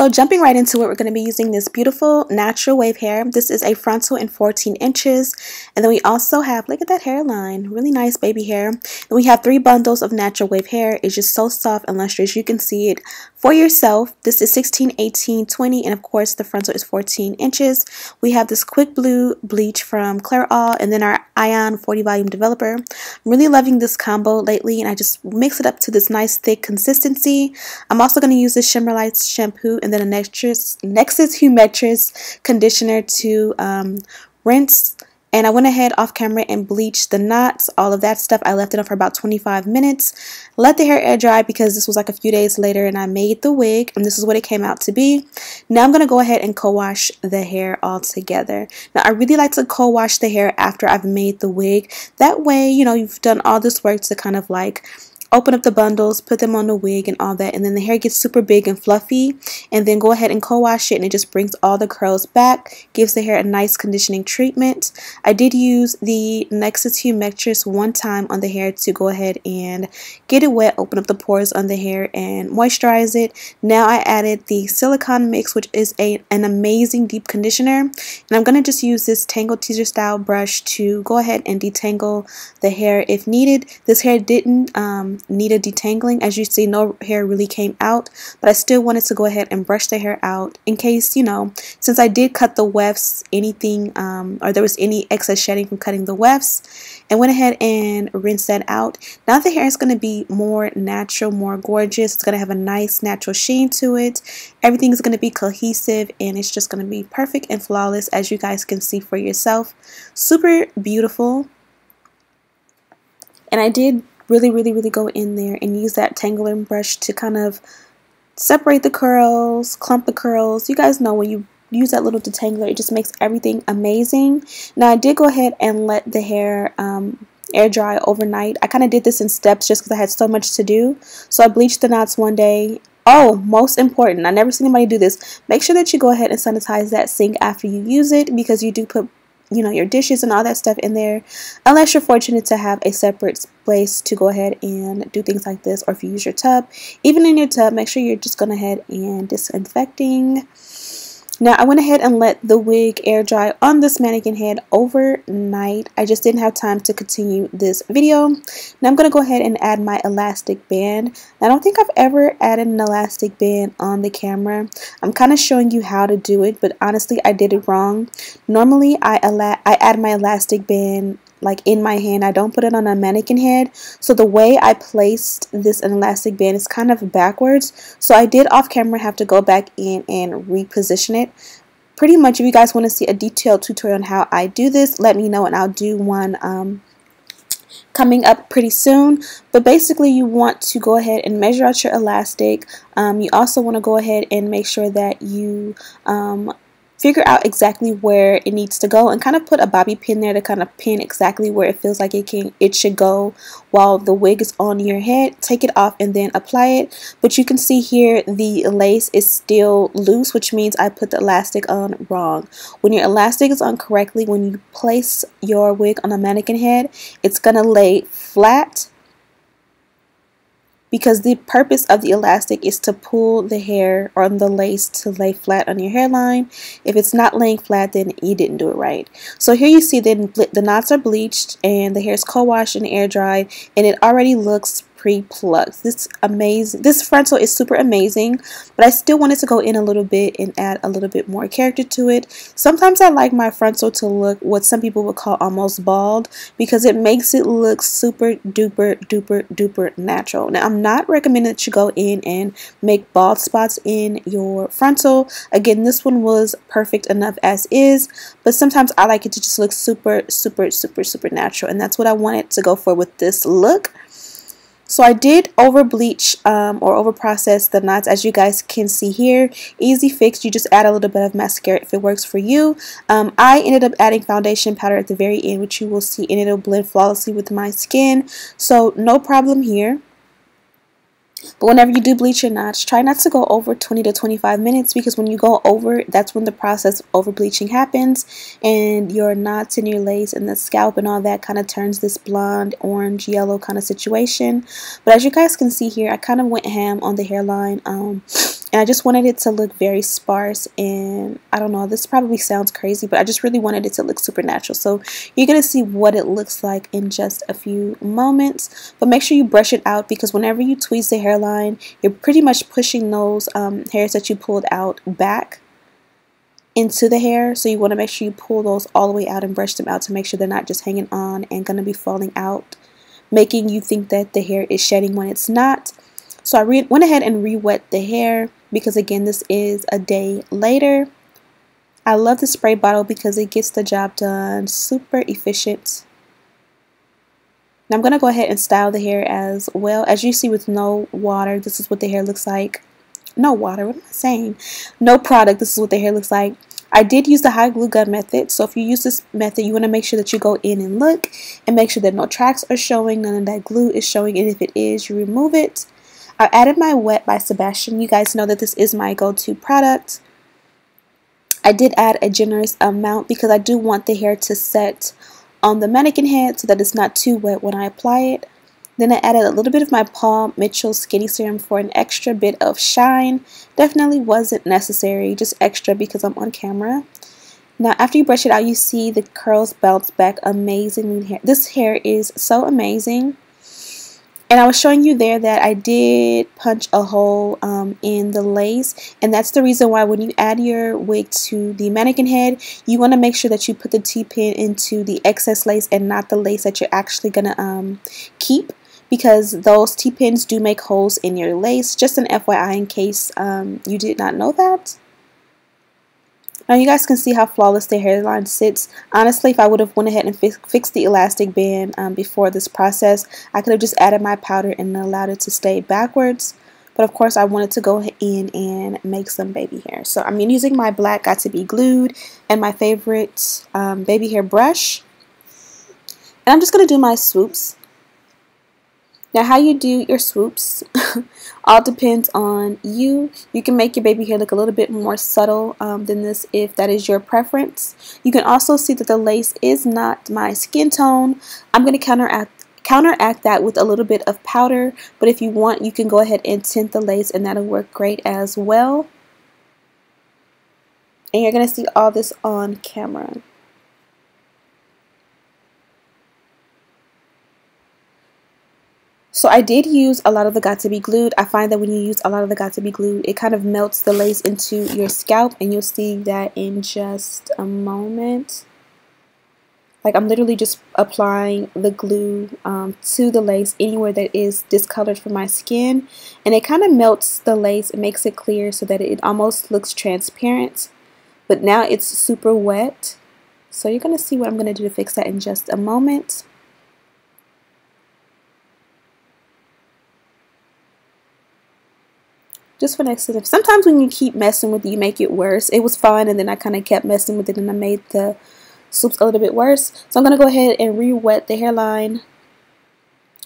So jumping right into it, we're going to be using this beautiful natural wave hair. This is a frontal in 14 inches. And then we also have, look at that hairline, really nice baby hair. And we have 3 bundles of natural wave hair. It's just so soft and lustrous. You can see it for yourself. This is 16, 18, 20, and of course the frontal is 14 inches. We have this quick blue bleach from Clairol and then our Ion 40 volume developer. I'm really loving this combo lately, and I just mix it up to this nice thick consistency. I'm also going to use this Shimmer Lights shampoo and then a Nexus Humetress conditioner to rinse. And I went ahead off camera and bleached the knots, all of that stuff. I left it on for about 25 minutes. Let the hair air dry because this was like a few days later and I made the wig and this is what it came out to be. Now I'm going to go ahead and co-wash the hair all together. Now I really like to co-wash the hair after I've made the wig. That way, you know, you've done all this work to kind of like open up the bundles, put them on the wig and all that, and then the hair gets super big and fluffy, and then go ahead and co-wash it and it just brings all the curls back, gives the hair a nice conditioning treatment. I did use the Nexus Humetress one time on the hair to go ahead and get it wet, open up the pores on the hair and moisturize it. Now I added the silicone mix, which is an amazing deep conditioner, and I'm going to just use this Tangle Teaser style brush to go ahead and detangle the hair if needed. This hair didn't need a detangling. As you see, no hair really came out, but I still wanted to go ahead and brush the hair out in case, you know, since I did cut the wefts, anything or there was any excess shedding from cutting the wefts, and went ahead and rinsed that out. Now the hair is going to be more natural, more gorgeous. It's going to have a nice natural sheen to it. Everything is going to be cohesive and it's just going to be perfect and flawless, as you guys can see for yourself. Super beautiful. And I did really go in there and use that tangling brush to kind of separate the curls, clump the curls. You guys know when you use that little detangler, it just makes everything amazing. Now I did go ahead and let the hair air dry overnight. I kind of did this in steps just because I had so much to do. So I bleached the knots one day. Oh, most important, I never seen anybody do this. Make sure that you go ahead and sanitize that sink after you use it, because you do put, you know, your dishes and all that stuff in there, unless you're fortunate to have a separate place to go ahead and do things like this, or if you use your tub. Even in your tub, make sure you're just going ahead and disinfecting. Now I went ahead and let the wig air dry on this mannequin head overnight. I just didn't have time to continue this video. Now I'm going to go ahead and add my elastic band. I don't think I've ever added an elastic band on the camera. I'm kind of showing you how to do it, but honestly I did it wrong. Normally I add my elastic band like in my hand. I don't put it on a mannequin head. So the way I placed this elastic band is kind of backwards. So I did off camera have to go back in and reposition it. Pretty much, if you guys want to see a detailed tutorial on how I do this, let me know and I'll do one coming up pretty soon. But basically you want to go ahead and measure out your elastic. You also want to go ahead and make sure that you figure out exactly where it needs to go and kind of put a bobby pin there to kind of pin exactly where it feels like it should go while the wig is on your head. Take it off and then apply it. But you can see here the lace is still loose, which means I put the elastic on wrong. When your elastic is on correctly, when you place your wig on a mannequin head, it's gonna lay flat, because the purpose of the elastic is to pull the hair on the lace to lay flat on your hairline. If it's not laying flat, then you didn't do it right. So here you see that the knots are bleached and the hair is co-washed and air dried, and it already looks pre-plucked. This frontal is super amazing, but I still wanted to go in a little bit and add a little bit more character to it. Sometimes I like my frontal to look what some people would call almost bald, because it makes it look super duper natural. Now I'm not recommending that you go in and make bald spots in your frontal. Again, this one was perfect enough as is, but sometimes I like it to just look super natural, and that's what I wanted to go for with this look. So I did over bleach or over process the knots, as you guys can see here. Easy fix, you just add a little bit of mascara if it works for you. I ended up adding foundation powder at the very end, which you will see, and it'll blend flawlessly with my skin. So no problem here. But whenever you do bleach your knots, try not to go over 20 to 25 minutes, because when you go over, that's when the process of over bleaching happens, and your knots and your lace and the scalp and all that kind of turns this blonde, orange, yellow kind of situation. But as you guys can see here, I kind of went ham on the hairline. And I just wanted it to look very sparse, and I don't know, this probably sounds crazy, but I just really wanted it to look super natural. So you're going to see what it looks like in just a few moments. But make sure you brush it out, because whenever you tweeze the hairline, you're pretty much pushing those hairs that you pulled out back into the hair. So you want to make sure you pull those all the way out and brush them out to make sure they're not just hanging on and going to be falling out, making you think that the hair is shedding when it's not. So I went ahead and re-wet the hair, because again, this is a day later. I love the spray bottle because it gets the job done super efficient. Now I'm going to go ahead and style the hair as well. As you see, with no water, this is what the hair looks like. No water, what am I saying? No product, this is what the hair looks like. I did use the hot glue gun method, so if you use this method, you want to make sure that you go in and look and make sure that no tracks are showing, none of that glue is showing, and if it is, you remove it. I added my Wet by Sebastian. You guys know that this is my go-to product. I did add a generous amount because I do want the hair to set on the mannequin head so that it's not too wet when I apply it. Then I added a little bit of my Paul Mitchell Skinny Serum for an extra bit of shine. Definitely wasn't necessary, just extra because I'm on camera. Now after you brush it out, you see the curls bounce back amazingly. This hair is so amazing. And I was showing you there that I did punch a hole in the lace, and that's the reason why when you add your wig to the mannequin head, you want to make sure that you put the T-pin into the excess lace and not the lace that you're actually going to keep, because those T-pins do make holes in your lace. Just an FYI in case you did not know that. Now you guys can see how flawless the hairline sits. Honestly, if I would have went ahead and fixed the elastic band before this process, I could have just added my powder and allowed it to stay backwards. But of course, I wanted to go in and make some baby hair. So I'm using my black Got to Be Glued and my favorite baby hair brush. And I'm just going to do my swoops. Now how you do your swoops all depends on you. You can make your baby hair look a little bit more subtle than this if that is your preference. You can also see that the lace is not my skin tone. I'm going to counteract that with a little bit of powder, but if you want, you can go ahead and tint the lace and that'll work great as well. And you're going to see all this on camera. So I did use a lot of the Got to Be Glued. I find that when you use a lot of the Got to Be Glued, it kind of melts the lace into your scalp, and you'll see that in just a moment. Like I'm literally just applying the glue to the lace anywhere that is discolored from my skin, and it kind of melts the lace. It makes it clear so that it almost looks transparent, but now it's super wet. So you're going to see what I'm going to do to fix that in just a moment. Just for next to them. Sometimes when you keep messing with it, you make it worse. It was fun, and then I kind of kept messing with it, and I made the swoops a little bit worse. So I'm going to go ahead and re-wet the hairline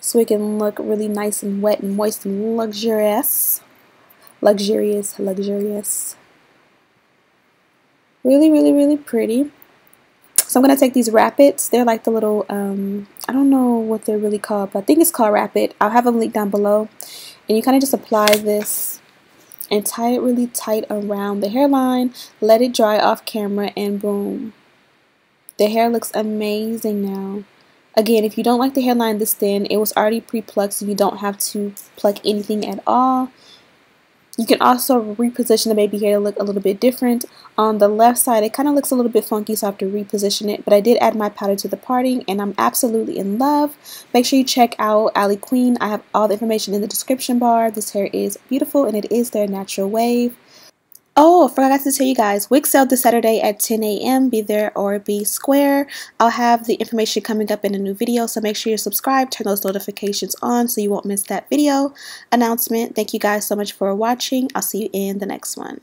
so it can look really nice and wet and moist and luxurious. Luxurious. Really, really, really pretty. So I'm going to take these Rapids. They're like the little, I don't know what they're really called, but I think it's called Rapid. I'll have them linked down below. And you kind of just apply this and tie it really tight around the hairline, let it dry off camera, and boom. The hair looks amazing now. Again, if you don't like the hairline this thin, it was already pre-plucked, so you don't have to pluck anything at all. You can also reposition the baby hair to look a little bit different. On the left side, it kind of looks a little bit funky, so I have to reposition it. But I did add my powder to the parting, and I'm absolutely in love. Make sure you check out Ali Queen. I have all the information in the description bar. This hair is beautiful, and it is their natural wave. Oh, I forgot to tell you guys, wig sale this Saturday at 10 a.m. Be there or be square. I'll have the information coming up in a new video, so make sure you're subscribed, turn those notifications on so you won't miss that video announcement. Thank you guys so much for watching. I'll see you in the next one.